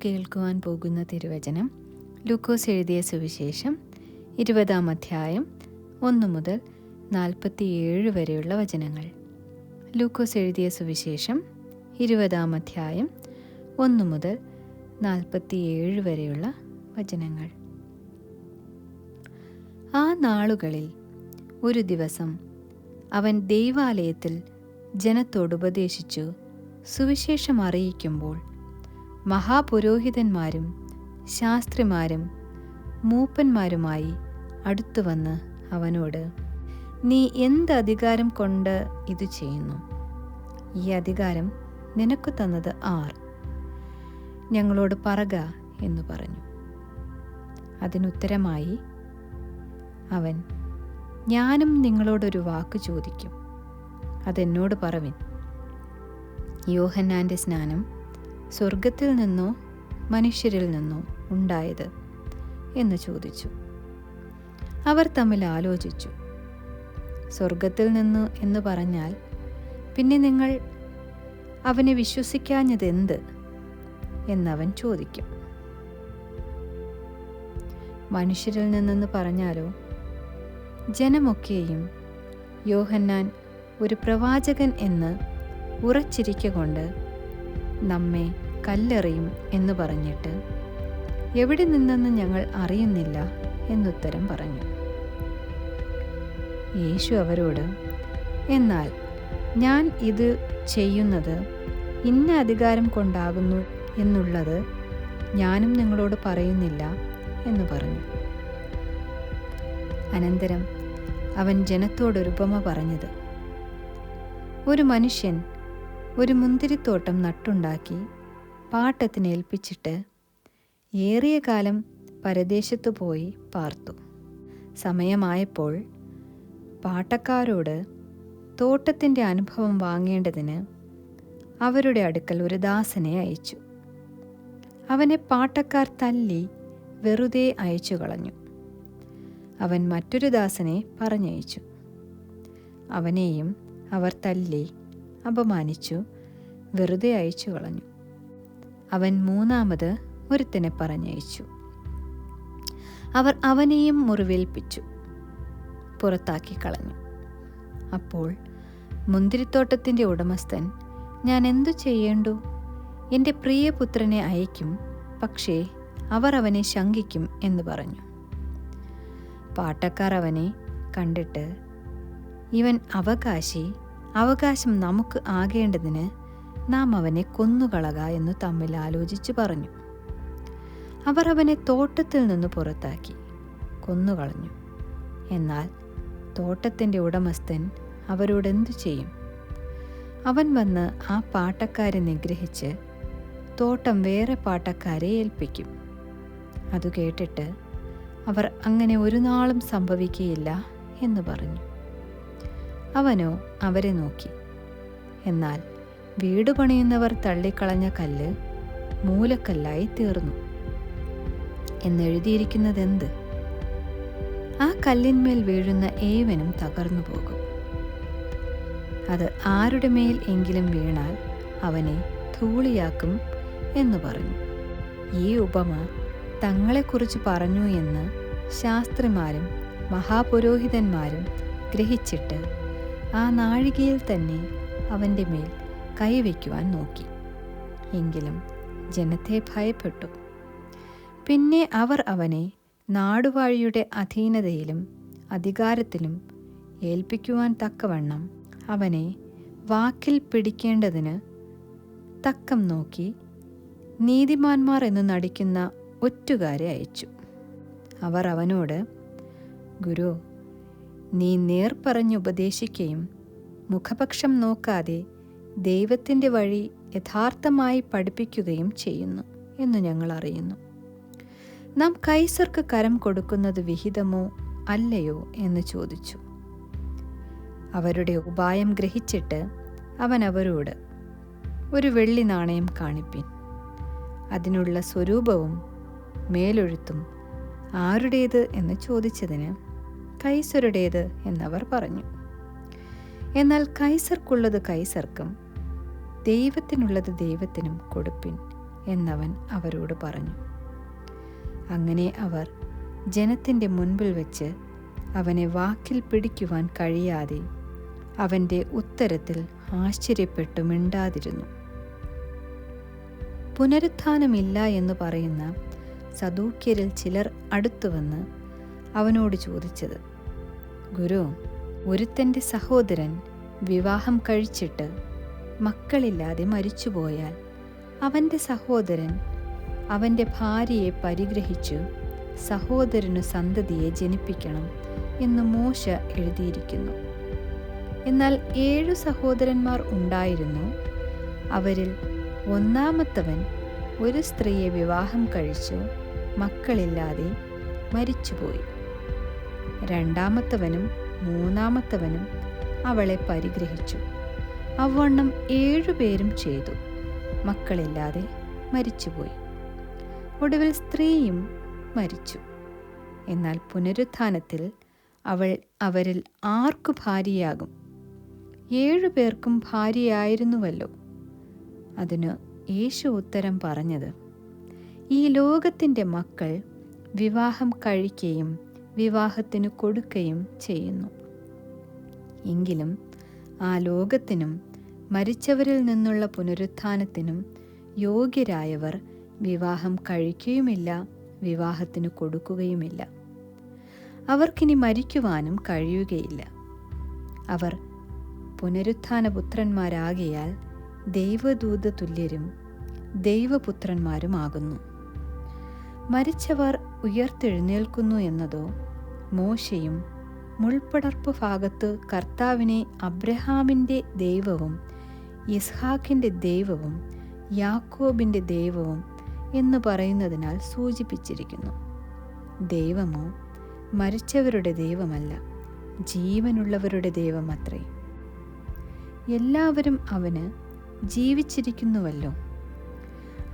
കേൾക്കുവാൻ പോകുന്ന തിരുവചനം ലൂക്കോസ് എഴുതിയ സുവിശേഷം 20-ാം അധ്യായം 1 മുതൽ 47 വരെയുള്ള വചനങ്ങൾ. ലൂക്കോസ് എഴുതിയ സുവിശേഷം 20-ാം അധ്യായം 1 മുതൽ 47 വരെയുള്ള വചനങ്ങൾ. ആ നാളുകളിൽ ഒരു ദിവസം അവൻ ദൈവാലയത്തിൽ ജനത്തോട് ഉപദേശിച്ചു സുവിശേഷം അറിയിക്കുമ്പോൾ മഹാപുരോഹിതന്മാരും ശാസ്ത്രിമാരും മൂപ്പന്മാരുമായി അടുത്തുവന്ന് അവനോട്, നീ എന്ത് അധികാരം കൊണ്ട് ഇത് ചെയ്യുന്നു? ഈ അധികാരം നിനക്ക് തന്നത് ആർ? ഞങ്ങളോട് പറക എന്ന് പറഞ്ഞു. അതിനുത്തരമായി അവൻ, ഞാനും നിങ്ങളോടൊരു വാക്ക് ചോദിക്കും, അതെന്നോട് പറവിൻ. യോഹന്നാൻ്റെ സ്നാനം സ്വർഗത്തിൽ നിന്നോ മനുഷ്യരിൽ നിന്നോ ഉണ്ടായത് എന്ന് ചോദിച്ചു. അവർ തമ്മിൽ ആലോചിച്ചു. സ്വർഗത്തിൽ നിന്ന് എന്ന് പറഞ്ഞാൽ പിന്നെ നിങ്ങൾ അവനെ വിശ്വസിക്കാഞ്ഞതെന്ത് എന്നവൻ ചോദിക്കും. മനുഷ്യരിൽ നിന്നെന്ന് പറഞ്ഞാലോ, ജനമൊക്കെയും യോഹന്നാൻ ഒരു പ്രവാചകൻ എന്ന് ഉറച്ചിരിക്കൊണ്ട് നമ്മെ കല്ലെറിയും എന്ന് പറഞ്ഞിട്ട് എവിടെ നിന്നെന്ന് ഞങ്ങൾ അറിയുന്നില്ല എന്നുത്തരം പറഞ്ഞു. യേശു അവരോട്, എന്നാൽ ഞാൻ ഇത് ചെയ്യുന്നത് ഇന്ന അധികാരം കൊണ്ടാകുന്നു എന്നുള്ളത് ഞാനും നിങ്ങളോട് പറയുന്നില്ല എന്ന് പറഞ്ഞു. അനന്തരം അവൻ ജനത്തോടൊരു ഉപമ പറഞ്ഞത്, ഒരു മനുഷ്യൻ ഒരു മുന്തിരിത്തോട്ടം നട്ടുണ്ടാക്കി പാട്ടത്തിന് ഏൽപ്പിച്ചിട്ട് ഏറിയ കാലം പരദേശത്തു പോയി പാർത്തു. സമയമായപ്പോൾ പാട്ടക്കാരോട് തോട്ടത്തിൻ്റെ അനുഭവം വാങ്ങേണ്ടതിന് അവരുടെ അടുക്കൽ ഒരു ദാസനെ അയച്ചു. അവനെ പാട്ടക്കാർ തല്ലി വെറുതെ അയച്ചു കളഞ്ഞു. അവൻ മറ്റൊരു ദാസനെ പറഞ്ഞയച്ചു. അവനെയും അവർ തല്ലി അപമാനിച്ചു വെറുതെ അയച്ചു കളഞ്ഞു. അവൻ മൂന്നാമത് ഒരുത്തനെ പറഞ്ഞയച്ചു. അവർ അവനെയും മുറിവേൽപ്പിച്ചു പുറത്താക്കി കളഞ്ഞു. അപ്പോൾ മുന്തിരിത്തോട്ടത്തിൻ്റെ ഉടമസ്ഥൻ, ഞാൻ എന്തു ചെയ്യേണ്ടു? എൻ്റെ പ്രിയപുത്രനെ അയക്കും, പക്ഷേ അവർ അവനെ ശങ്കിക്കും എന്ന് പറഞ്ഞു. പാട്ടക്കാർ അവനെ കണ്ടിട്ട്, ഇവൻ അവകാശം നമുക്ക് ആകേണ്ടതിന് നാം അവനെ കൊന്നുകളക എന്ന് തമ്മിൽ ആലോചിച്ചു പറഞ്ഞു. അവർ അവനെ തോട്ടത്തിൽ നിന്ന് പുറത്താക്കി കൊന്നുകളഞ്ഞു. എന്നാൽ തോട്ടത്തിൻ്റെ ഉടമസ്ഥൻ അവരോടെന്തു ചെയ്യും? അവൻ വന്ന് ആ പാട്ടക്കാരെ നിഗ്രഹിച്ച് തോട്ടം വേറെ പാട്ടക്കാരെ ഏൽപ്പിക്കും. അതു കേട്ടിട്ട് അവർ അങ്ങനെ ഒരു നാളും സംഭവിക്കുകയില്ല എന്ന് പറഞ്ഞു. അവനോ അവരെ നോക്കി, എന്നാൽ വീട് പണിയുന്നവർ തള്ളിക്കളഞ്ഞ കല്ല് മൂലക്കല്ലായി തീർന്നു എന്നെഴുതിയിരിക്കുന്നതെന്ത്? ആ കല്ലിന്മേൽ വീഴുന്ന ഏവനും തകർന്നു പോകും. അത് ആരുടെ മേൽ എങ്കിലും വീണാൽ അവനെ ധൂളിയാക്കും എന്ന് പറഞ്ഞു. ഈ ഉപമ തങ്ങളെക്കുറിച്ച് പറഞ്ഞു എന്ന് ശാസ്ത്രിമാരും മഹാപുരോഹിതന്മാരും ഗ്രഹിച്ചിട്ട് ആ നാഴികയിൽ തന്നെ അവൻ്റെ മേൽ കൈവയ്ക്കുവാൻ നോക്കി. എങ്കിലും ജനത്തെ ഭയപ്പെട്ടു. പിന്നെ അവർ അവനെ നാടുവാഴിയുടെ അധീനതയിലും അധികാരത്തിലും ഏൽപ്പിക്കുവാൻ തക്കവണ്ണം അവനെ വാക്കിൽ പിടിക്കേണ്ടതിന് തക്കം നോക്കി നീതിമാന്മാർ എന്ന് നടിക്കുന്ന ഒറ്റുകാരെ അയച്ചു. അവർ അവനോട്, ഗുരു, നീ നേർ പറഞ്ഞുപദേശിക്കുകയും മുഖപക്ഷം നോക്കാതെ ദൈവത്തിൻ്റെ വഴി യഥാർത്ഥമായി പഠിപ്പിക്കുകയും ചെയ്യുന്നു എന്ന് ഞങ്ങൾ അറിയുന്നു. നാം കൈസർക്ക് കരം കൊടുക്കുന്നത് വിഹിതമോ അല്ലയോ എന്ന് ചോദിച്ചു. അവരുടെ ഉപായം ഗ്രഹിച്ചിട്ട് അവൻ അവരോട്, ഒരു വെള്ളി നാണയം കാണിപ്പിൻ. അതിനുള്ള സ്വരൂപവും മേലെഴുത്തും ആരുടേത് എന്ന് ചോദിച്ചതിന് കൈസരുടേത് എന്നവർ പറഞ്ഞു. എന്നാൽ കൈസർക്കുള്ളത് കൈസർക്കും ദൈവത്തിനുള്ളത് ദൈവത്തിനും കൊടുപ്പിൻ എന്നവൻ അവരോട് പറഞ്ഞു. അങ്ങനെ അവർ ജനത്തിൻ്റെ മുൻപിൽ വെച്ച് അവനെ വാക്കിൽ പിടിക്കുവാൻ കഴിയാതെ അവൻ്റെ ഉത്തരത്തിൽ ആശ്ചര്യപ്പെട്ടു മിണ്ടാതിരുന്നു. പുനരുത്ഥാനമില്ല എന്ന് പറയുന്ന സദൂക്യരിൽ ചിലർ അടുത്തുവന്ന് അവനോട് ചോദിച്ചത്, ഗുരു, ഒരുത്തൻ്റെ സഹോദരൻ വിവാഹം കഴിച്ചിട്ട് മക്കളില്ലാതെ മരിച്ചുപോയാൽ അവൻ്റെ സഹോദരൻ അവൻ്റെ ഭാര്യയെ പരിഗ്രഹിച്ചു സഹോദരനു സന്തതിയെ ജനിപ്പിക്കണം എന്ന് മോശ എഴുതിയിരിക്കുന്നു. എന്നാൽ 7 സഹോദരന്മാർ ഉണ്ടായിരുന്നു. അവരിൽ ഒന്നാമത്തവൻ ഒരു സ്ത്രീയെ വിവാഹം കഴിച്ചു മക്കളില്ലാതെ മരിച്ചുപോയി. രണ്ടാമത്തവനും മൂന്നാമത്തവനും അവളെ പരിഗ്രഹിച്ചു. അവണ്ണം 7 പേരും ചെയ്തു, മക്കളില്ലാതെ മരിച്ചുപോയി. ഒടുവിൽ സ്ത്രീയും മരിച്ചു. എന്നാൽ പുനരുത്ഥാനത്തിൽ അവൾ അവരിൽ ആർക്കു ഭാര്യയാകും? 7 പേർക്കും ഭാര്യയായിരുന്നുവല്ലോ. അതിന് യേശു ഉത്തരം പറഞ്ഞത്, ഈ ലോകത്തിൻ്റെ മക്കൾ വിവാഹം കഴിക്കുകയും വിവാഹത്തിന് കൊടുക്കുകയും ചെയ്യുന്നു. എങ്കിലും ആ ലോകത്തിനും മരിച്ചവരിൽ നിന്നുള്ള പുനരുത്ഥാനത്തിനും യോഗ്യരായവർ വിവാഹം കഴിക്കുകയുമില്ല, വിവാഹത്തിന് കൊടുക്കുകയുമില്ല. അവർക്കിനി മരിക്കുവാനും കഴിയുകയില്ല. അവർ പുനരുത്ഥാനപുത്രന്മാരാകിയാൽ ദൈവദൂത തുല്യരും ദൈവപുത്രന്മാരുമാകുന്നു. മരിച്ചവർ ഉയർത്തെഴുന്നേൽക്കുന്നു എന്നതോ മോശയും മുൾപ്പടർപ്പ് ഭാഗത്ത് കർത്താവിനെ അബ്രഹാമിൻ്റെ ദൈവവും യിസ്ഹാക്കിൻ്റെ ദൈവവും യാക്കോബിൻ്റെ ദൈവവും എന്ന് പറയുന്നതിനാൽ സൂചിപ്പിച്ചിരിക്കുന്നു. ദൈവമോ മരിച്ചവരുടെ ദൈവമല്ല, ജീവനുള്ളവരുടെ ദൈവമത്രേ. എല്ലാവരും അവന് ജീവിച്ചിരിക്കുന്നുവല്ലോ.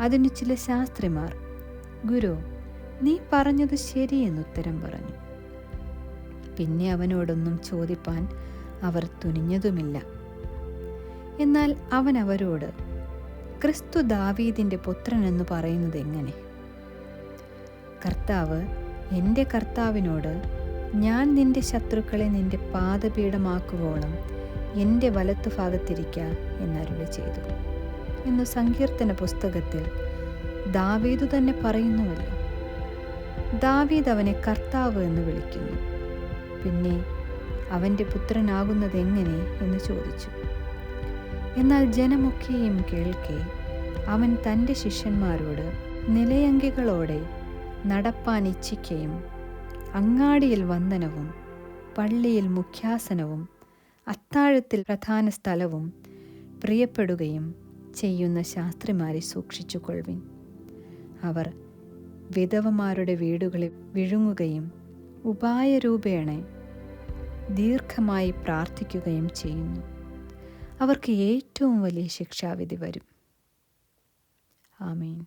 അതിന് ചില ശാസ്ത്രിമാർ, ഗുരു, നീ പറഞ്ഞത് ശരിയെന്നുത്തരം പറഞ്ഞു. പിന്നെ അവനോടൊന്നും ചോദിപ്പാൻ അവർ തുനിഞ്ഞതുമില്ല. എന്നാൽ അവൻ അവരോട്, ക്രിസ്തു ദാവീദിൻ്റെ പുത്രനെന്ന് പറയുന്നത് എങ്ങനെ? കർത്താവ് എൻ്റെ കർത്താവിനോട്, ഞാൻ നിന്റെ ശത്രുക്കളെ നിന്റെ പാദപീഠമാക്കുവോളം എൻ്റെ വലത്തുഭാഗത്തിരിക്ക എന്നരുളി ചെയ്തു എന്ന് സങ്കീർത്തന പുസ്തകത്തിൽ ദാവീദു തന്നെ പറയുന്നുവല്ലോ. ദാവീദ് അവനെ കർത്താവ് എന്ന് വിളിക്കുന്നു. പിന്നെ അവൻ്റെ പുത്രനാകുന്നത് എങ്ങനെ എന്ന് ചോദിച്ചു. എന്നാൽ ജനമൊക്കെയും കേൾക്കെ അവൻ തൻ്റെ ശിഷ്യന്മാരോട് നിലയങ്കികളോടെ നടപ്പാൻ ഇച്ഛിക്കുകയും അങ്ങാടിയിൽ വന്ദനവും പള്ളിയിൽ മുഖ്യാസനവും അത്താഴത്തിൽ പ്രധാന സ്ഥലവും പ്രിയപ്പെടുകയും ചെയ്യുന്ന ശാസ്ത്രിമാരെ സൂക്ഷിച്ചു കൊള്ളുവിൻ. അവർ വിധവമാരുടെ വീടുകളിൽ വിഴുങ്ങുകയും ഉപായരൂപേണ ദീർഘമായി പ്രാർത്ഥിക്കുകയും ചെയ്യുന്നു. അവർക്ക് ഏറ്റവും വലിയ ശിക്ഷാവിധി വരും. ആമേൻ.